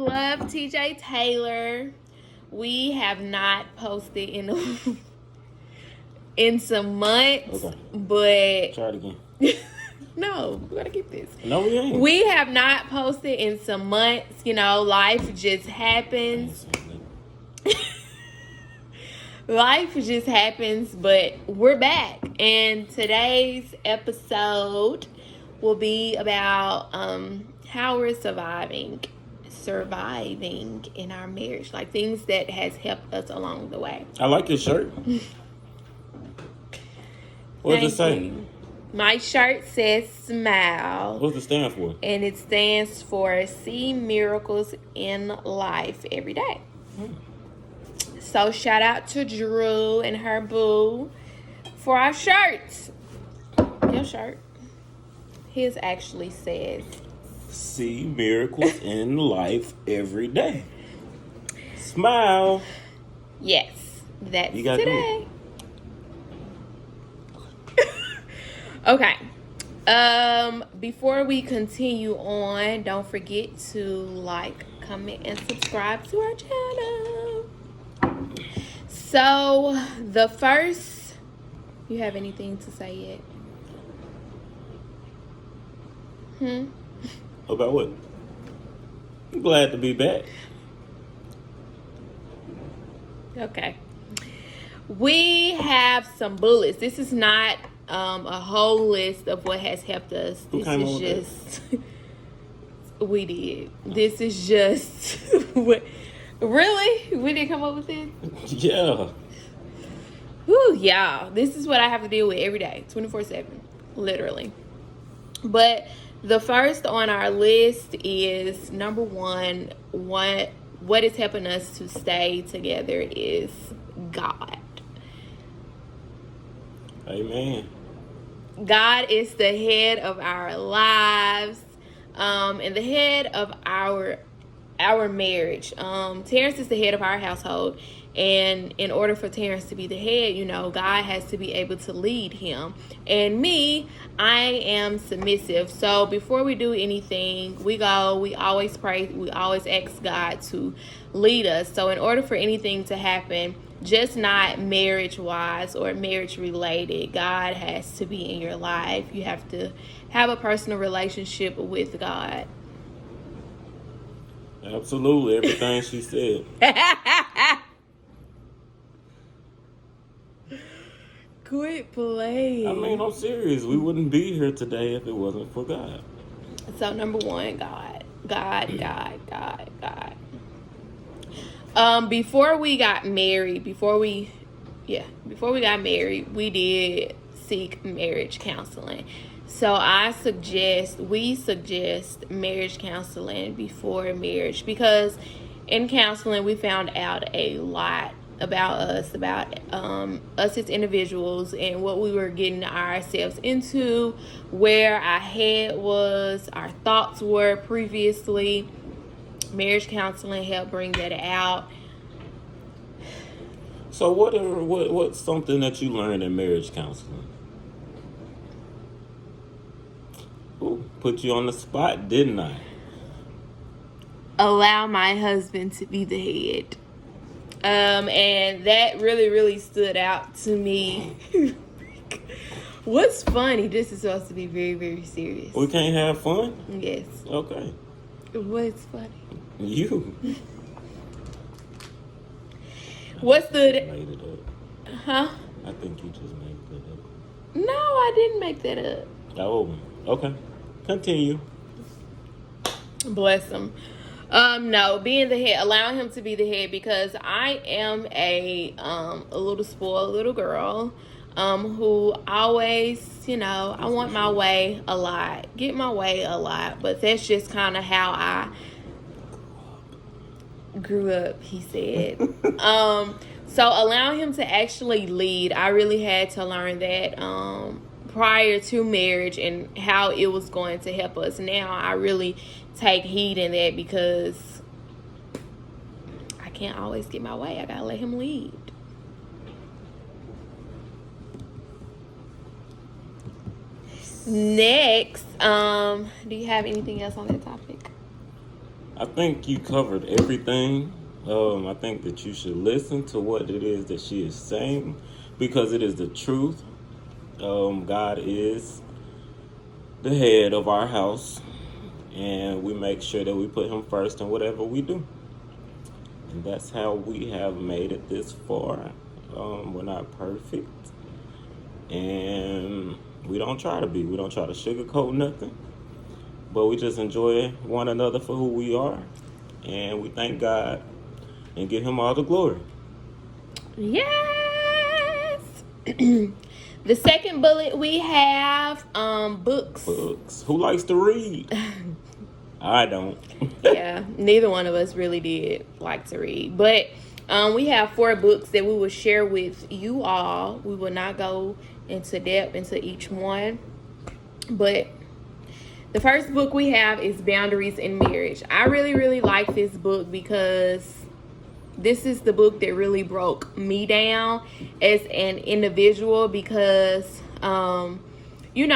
love TJ Taylor. We have not posted in some months, Okay. but Try it again. no, we gotta keep this. No, we ain't. We have not posted in some months. You know, life just happens. Life just happens, but we're back. And today's episode will be about how we're surviving in our marriage, like things that has helped us along the way. I like your shirt. What does it say? You. My shirt says smile. What does it stand for? And it stands for see miracles in life every day. So shout out to Drew and her boo for our shirts. Your shirt. His actually says see miracles in life every day. Smile. Yes, that's you gotta today. Okay. Before we continue on, don't forget to like, comment, and subscribe to our channel. So, you have anything to say yet? About what? I'm glad to be back. Okay. We have some bullets. This is not a whole list of what has helped us. This is just we did. This is just what. Really? We didn't come up with this? Yeah. Whew, y'all. This is what I have to deal with every day, 24/7, literally. But the first on our list is number one. What is helping us to stay together is God. Amen. God is the head of our lives, and the head of our marriage. Terrence is the head of our household, and in order for Terrence to be the head, you know, God has to be able to lead him. And me, I am submissive. So before we do anything, we always pray, we always ask God to lead us. So in order for anything to happen, just not marriage wise or marriage related, God has to be in your life. You have to have a personal relationship with God. Absolutely, everything she said. Quit playing. I mean, I'm serious. We wouldn't be here today if it wasn't for God. So number one, God. Before we got married, we did seek marriage counseling. So we suggest marriage counseling before marriage, because in counseling we found out a lot about us as individuals and what we were getting ourselves into, where our head was, our thoughts were previously. Marriage counseling helped bring that out. So what's something that you learned in marriage counseling? Ooh, put you on the spot, didn't I? Allow my husband to be the head. And that really, really stood out to me. What's funny? This is supposed to be very, very serious. We can't have fun? Yes. Okay. What's funny? You. What's the... made it up. Huh? I think you just made that up. No, I didn't make that up. Oh, okay. Continue. Bless him. No, being the head, allowing him to be the head, because I am a little spoiled little girl, who always, I want my way a lot, get my way a lot, but that's just kind of how I grew up, he said. So allowing him to actually lead, I really had to learn that, prior to marriage, and how it was going to help us. Now I really take heed in that, because I can't always get my way. I gotta let him lead. Next, do you have anything else on that topic? I think you covered everything. I think that you should listen to what it is that she is saying because it is the truth. God is the head of our house, and we make sure that we put him first in whatever we do. And that's how we have made it this far. We're not perfect, and we don't try to be. We don't try to sugarcoat nothing, but we just enjoy one another for who we are, and we thank God and give him all the glory. Yes. The second bullet we have books. Books. Who likes to read? I don't. Yeah, neither one of us really did like to read. But we have 4 books that we will share with you all. We will not go into depth into each one. But the first book we have is Boundaries in Marriage. I really, really like this book because this is the book that really broke me down as an individual because, you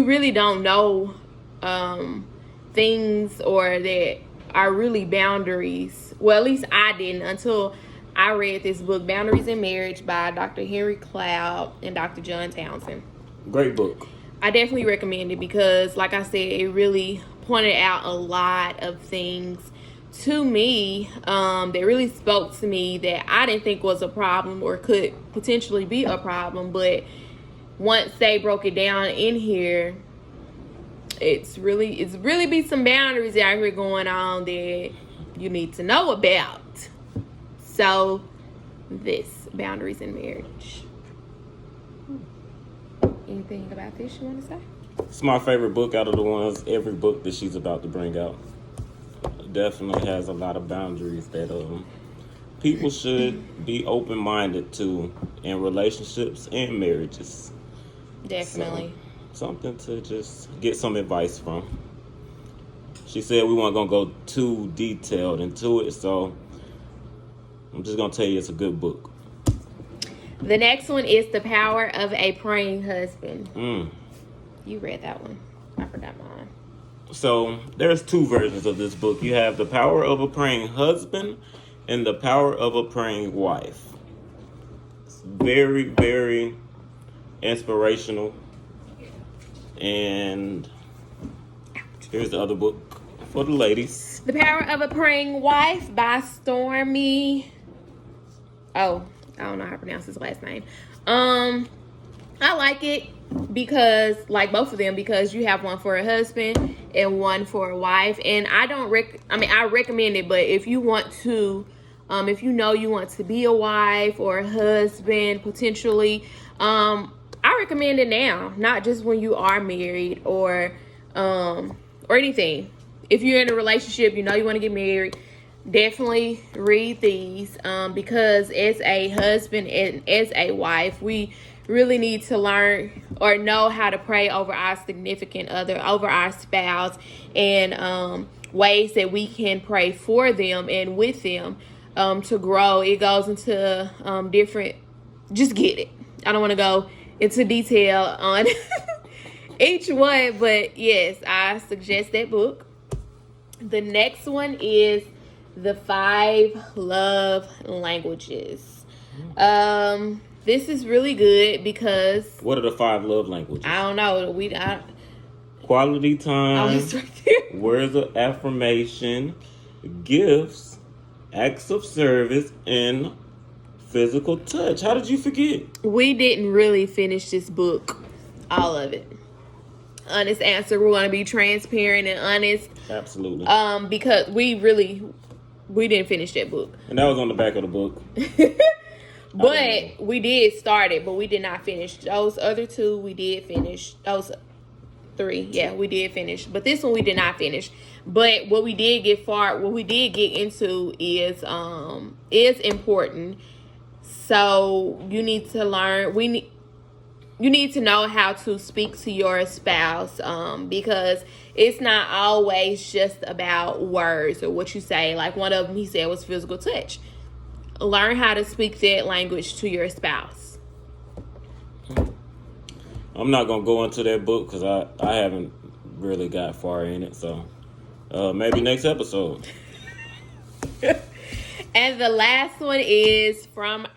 really don't know things or that are really boundaries. Well, at least I didn't until I read this book, Boundaries in Marriage by Dr. Henry Cloud and Dr. John Townsend. Great book. I definitely recommend it because, like I said, it really pointed out a lot of things to me that really spoke to me that I didn't think was a problem or could potentially be a problem. But once they broke it down in here, it's really be some boundaries out here going on that you need to know about. So this, Boundaries in Marriage. Anything about this you want to say? It's my favorite book out of the ones, every book that she's about to bring out. Definitely has a lot of boundaries that people should be open-minded to in relationships and marriages. Definitely. So, something to just get some advice from. She said we weren't going to go too detailed into it, so I'm just going to tell you it's a good book. The next one is The Power of a Praying Husband. You read that one. I forgot mine. So there's 2 versions of this book. You have The Power of a Praying Husband and The Power of a Praying Wife. It's very, very inspirational. And here's the other book for the ladies. The Power of a Praying Wife by Stormy. Oh, I don't know how to pronounce his last name. I like it because, like both of them, because you have one for a husband and one for a wife. And I recommend it, but if you want to, if you know you want to be a wife or a husband potentially, I recommend it now, not just when you are married or anything. If you're in a relationship, you know you want to get married, definitely read these because as a husband and as a wife, we really need to learn or know how to pray over our significant other, over our spouse, and ways that we can pray for them and with them to grow. It goes into different, just get it. I don't want to go into detail on each one, but yes, I suggest that book. The next one is The 5 Love Languages. This is really good because... What are the 5 love languages? I don't know. Quality time, it's right there. Words of affirmation, gifts, acts of service, and physical touch. How did you forget? We didn't really finish this book, all of it. Honest answer. We're going to be transparent and honest. Absolutely. Because we didn't finish that book. And that was on the back of the book. But we did start it, but we did not finish. Those other 2 we did finish. Those 3, yeah, we did finish. But this one we did not finish. But what we did get into is important. So you need to learn. You need to know how to speak to your spouse because it's not always just about words or what you say. Like one of them he said was physical touch. Learn how to speak that language to your spouse. I'm not going to go into that book because I haven't really got far in it. So Maybe next episode. And the last one is from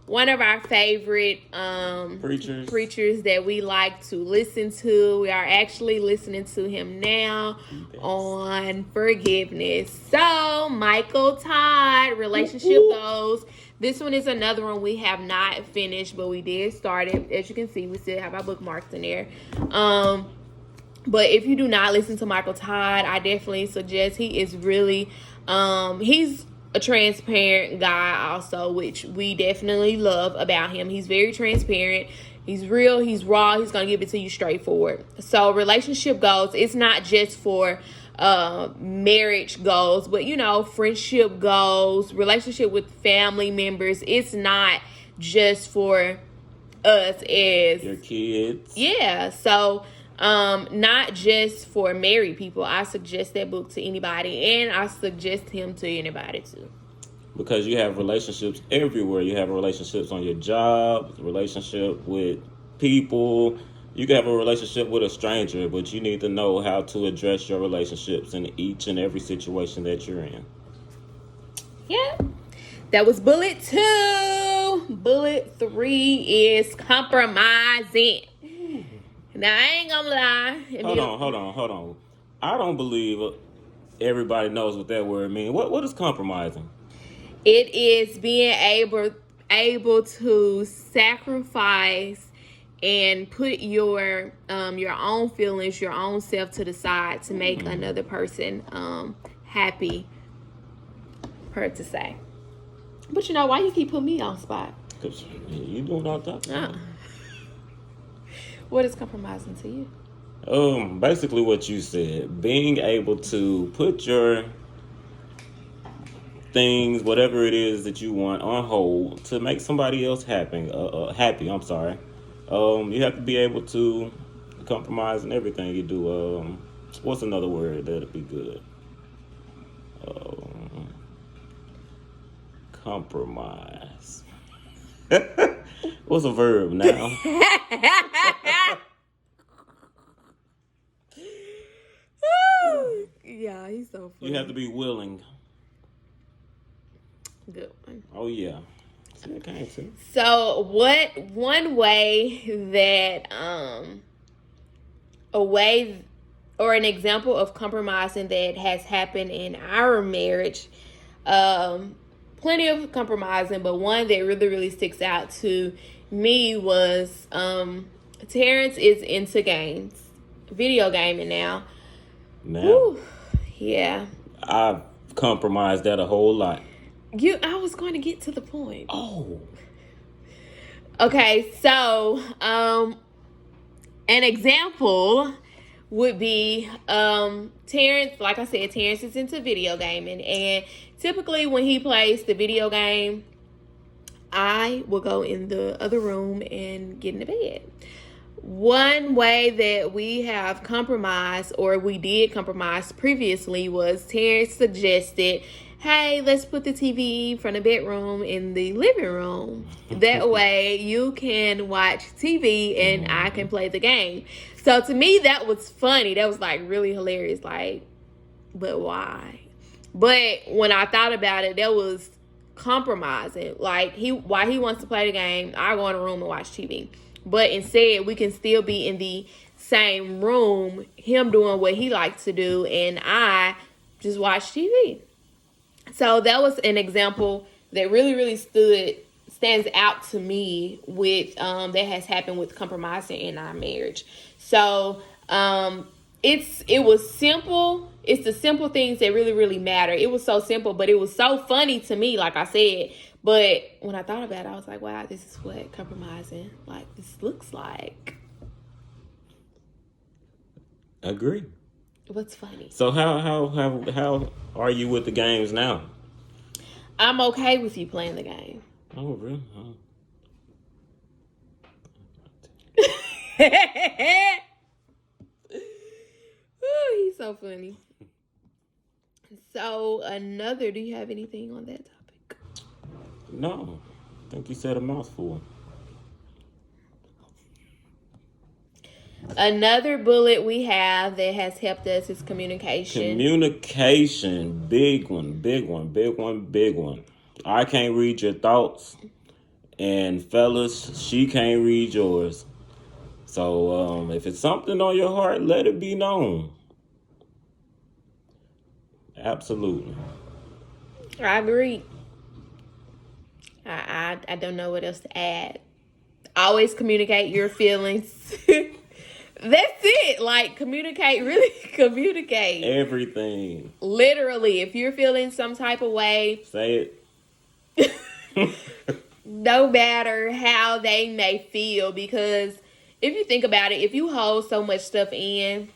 one of our favorite preachers that we like to listen to. We are actually listening to him now on forgiveness. So, Michael Todd, relationship goals. This one is another one we have not finished, but we did start it. As you can see, we still have our bookmarks in there. But if you do not listen to Michael Todd, I definitely suggest. He is really, he's a transparent guy also, which we definitely love about him. He's very transparent. He's real. He's raw. He's going to give it to you straightforward. So relationship goals, it's not just for marriage goals, but, you know, friendship goals, relationship with family members. It's not just for us as your kids. Yeah. So not just for married people. I suggest that book to anybody, and I suggest him to anybody too. Because you have relationships everywhere. You have relationships on your job, relationship with people. You can have a relationship with a stranger, but you need to know how to address your relationships in each and every situation that you're in. Yeah. That was bullet 2. Bullet 3 is compromising. Now, I ain't gonna lie. Hold on. I don't believe everybody knows what that word means. What is compromising? It is being able to sacrifice and put your own feelings, your own self to the side to make another person happy, per to say. But you know, why you keep putting me on spot? Because you doing all that. What is compromising to you? Basically what you said. Being able to put your things, whatever it is that you want, on hold to make somebody else happy. You have to be able to compromise in everything you do. What's another word that'd be good? Compromise. What's a verb now? Yeah, he's so funny. You have to be willing. Good one. Oh, yeah. Okay, too. So one way that a way or an example of compromising that has happened in our marriage, plenty of compromising, but one that really, really sticks out to me was Terrence is into games, video gaming now. Now, yeah. I've compromised that a whole lot. I was going to get to the point. Oh. Okay, so an example would be Terrence. Like I said, Terrence is into video gaming, and typically when he plays the video game, I will go in the other room and get into bed. One way that we have compromised, or we did compromise previously, was Terrence suggested, hey, let's put the TV from the bedroom in the living room. That way you can watch TV and I can play the game. So to me, that was funny. That was like really hilarious. Like, but why? But when I thought about it, that was compromising. Like, why he wants to play the game, I go in a room and watch TV. But instead, we can still be in the same room, him doing what he likes to do, and I just watch TV. So that was an example that really, really stands out to me with that has happened with compromising in our marriage. So it was simple. It's the simple things that really, really matter. It was so simple, but it was so funny to me, like I said. But when I thought about it, I was like, wow, this is what compromising this looks like. Agree. What's funny? So how are you with the games now? I'm okay with you playing the game. Oh, really? Ooh, he's so funny. So do you have anything on that topic? No. I think you said a mouthful. Another bullet we have that has helped us is communication. Communication, big one, big one, big one, big one. I can't read your thoughts, and fellas, she can't read yours. So if it's something on your heart, let it be known. Absolutely. I agree. I don't know what else to add. Always communicate your feelings. That's it. Like, communicate, really communicate. Everything. Literally, if you're feeling some type of way, Say it. no matter how they may feel, because if you think about it, if you hold so much stuff in,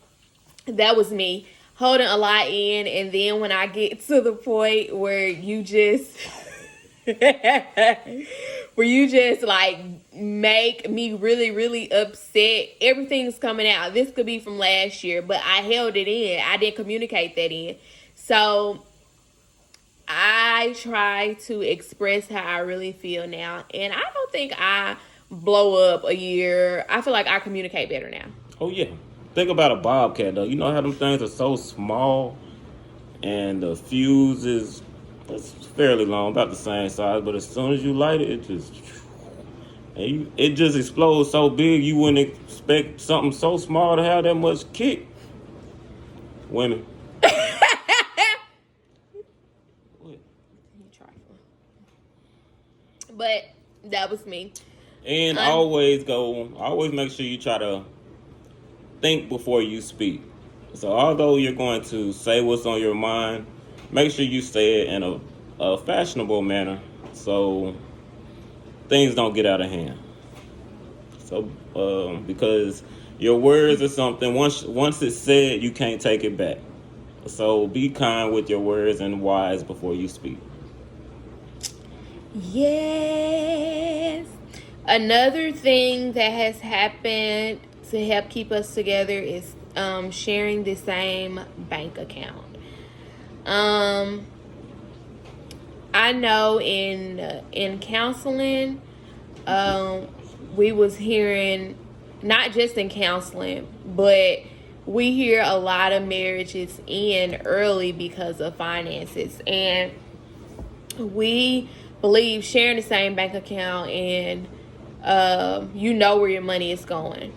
that was me holding a lot in, and then when I get to the point where you just like make me really, really upset, everything's coming out. This could be from last year, but I held it in. I didn't communicate that in. So I try to express how I really feel now, and I don't think I blow up a year. I feel like I communicate better now. Oh, yeah. Think about a bobcat, though. You know how them things are so small, and the fuse is it's fairly long, about the same size, but as soon as you light it, it just explodes so big you wouldn't expect something so small to have that much kick. Women. But that was me. And always make sure you try to think before you speak. So although you're going to say what's on your mind, make sure you say it in a fashionable manner so things don't get out of hand. So because your words are something, once it's said, you can't take it back. So be kind with your words and wise before you speak. Yes. Another thing that has happened to help keep us together is sharing the same bank account. I know in counseling, we was hearing, not just in counseling, but we hear a lot of marriages end early because of finances, and we believe sharing the same bank account and you know where your money is going.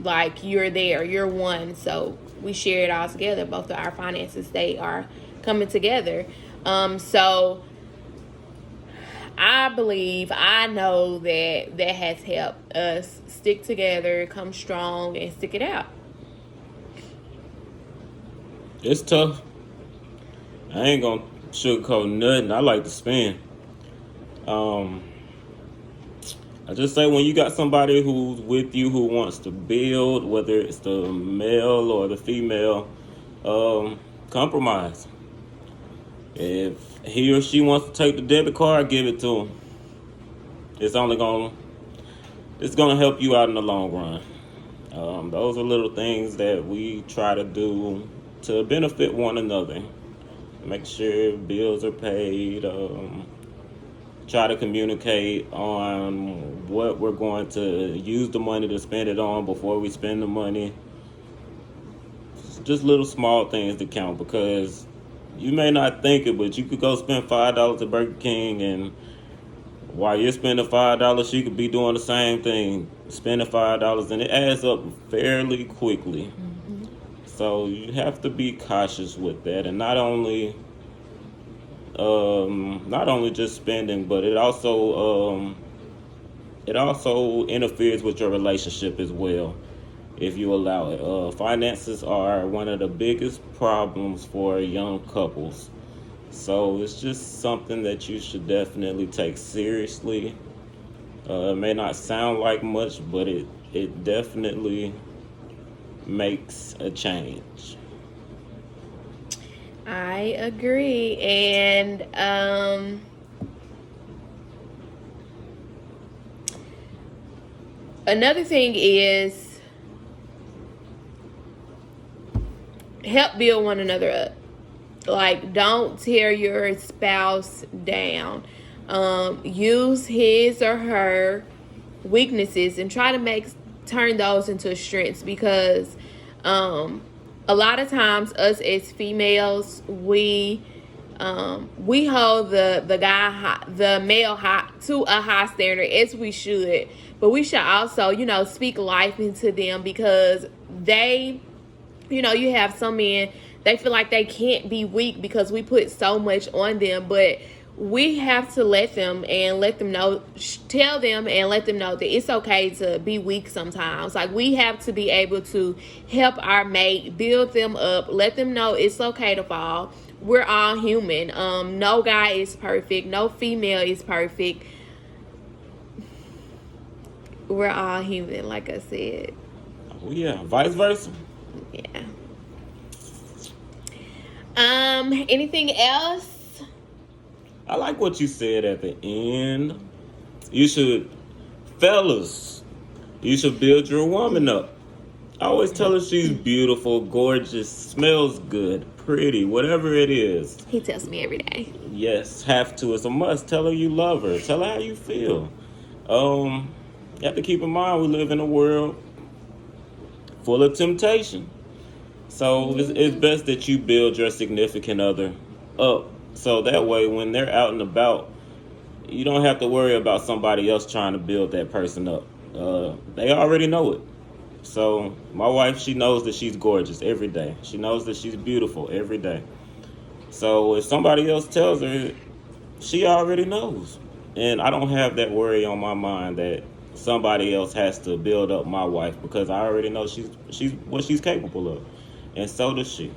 Like, you're there, you're one, so we share it all together. Both of our finances, they are coming together. So I know that has helped us stick together, come strong, and stick it out. It's tough. I ain't gonna sugarcoat nothing. I like to spend. I just say, when you got somebody who's with you who wants to build, whether it's the male or the female, compromise. If he or she wants to take the debit card, give it to him. It's gonna help you out in the long run. Those are little things that we try to do to benefit one another. Make sure bills are paid. Try to communicate on what we're going to use the money to spend it on before we spend the money. Just little small things that count, because you may not think it, but you could go spend $5 at Burger King, and while you're spending $5, she could be doing the same thing, spending $5, and it adds up fairly quickly. Mm-hmm. So you have to be cautious with that, and not only just spending, but it also interferes with your relationship as well, if you allow it. Finances are one of the biggest problems for young couples, so it's just something that you should definitely take seriously. It may not sound like much, but it definitely makes a change. I agree. And another thing is, help build one another up. Like, don't tear your spouse down. Use his or her weaknesses and try to make turn those into strengths, because a lot of times us as females, we hold the male high to a high standard, as we should, but we should also, speak life into them, because they, you have some men, they feel like they can't be weak because we put so much on them, but we have to let them know, tell them and let them know that it's okay to be weak sometimes. Like, we have to be able to help our mate, build them up, let them know it's okay to fall. We're all human. No guy is perfect. No female is perfect. We're all human, like I said. Oh, yeah. Vice versa. Yeah. Anything else? I like what you said at the end. You should, fellas, you should build your woman up. I always tell her she's beautiful, gorgeous, smells good, pretty, whatever it is. He tells me every day. Yes, have to. It's a must. Tell her you love her. Tell her how you feel. You have to keep in mind we live in a world full of temptation. So it's best that you build your significant other up. So that way, when they're out and about, you don't have to worry about somebody else trying to build that person up. They already know it. So my wife, she knows that she's gorgeous every day. She knows that she's beautiful every day. So if somebody else tells her, she already knows. And I don't have that worry on my mind that somebody else has to build up my wife, because I already know she's what she's capable of. And so does she.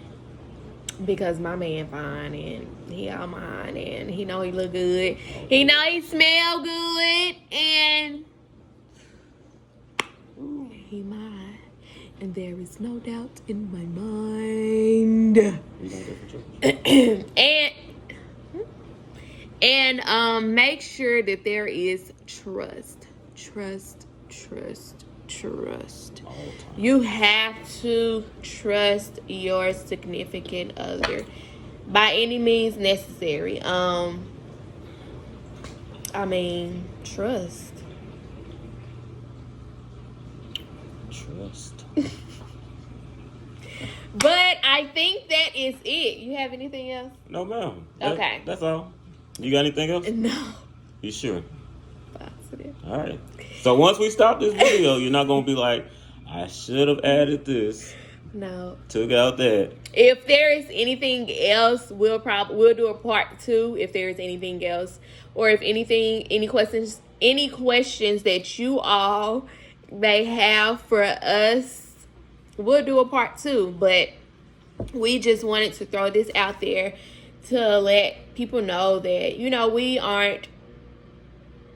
Because my man fine, and he all mine, and he know he look good. He know he smell good, and he mine. And there is no doubt in my mind. And make sure that there is trust. You have to trust your significant other by any means necessary. Trust. But I think that is it. You have anything else? No, ma'am. Okay. That's all. You got anything else? No. You sure? Positive. All right. So once we stop this video, you're not going to be like, I should have added this. No. Took out that. If there is anything else, we'll do a part 2 if there is anything else. Or if any questions that you all may have for us, we'll do a part 2. But we just wanted to throw this out there to let people know that, we aren't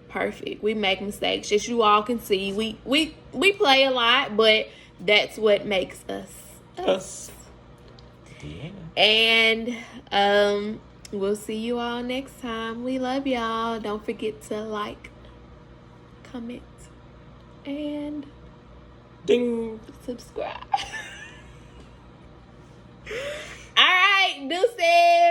perfect. We make mistakes. As you all can see, we play a lot, but that's what makes us. Yeah. And we'll see you all next time. We love y'all. Don't forget to like, comment, and Ding. subscribe. All right, deuces.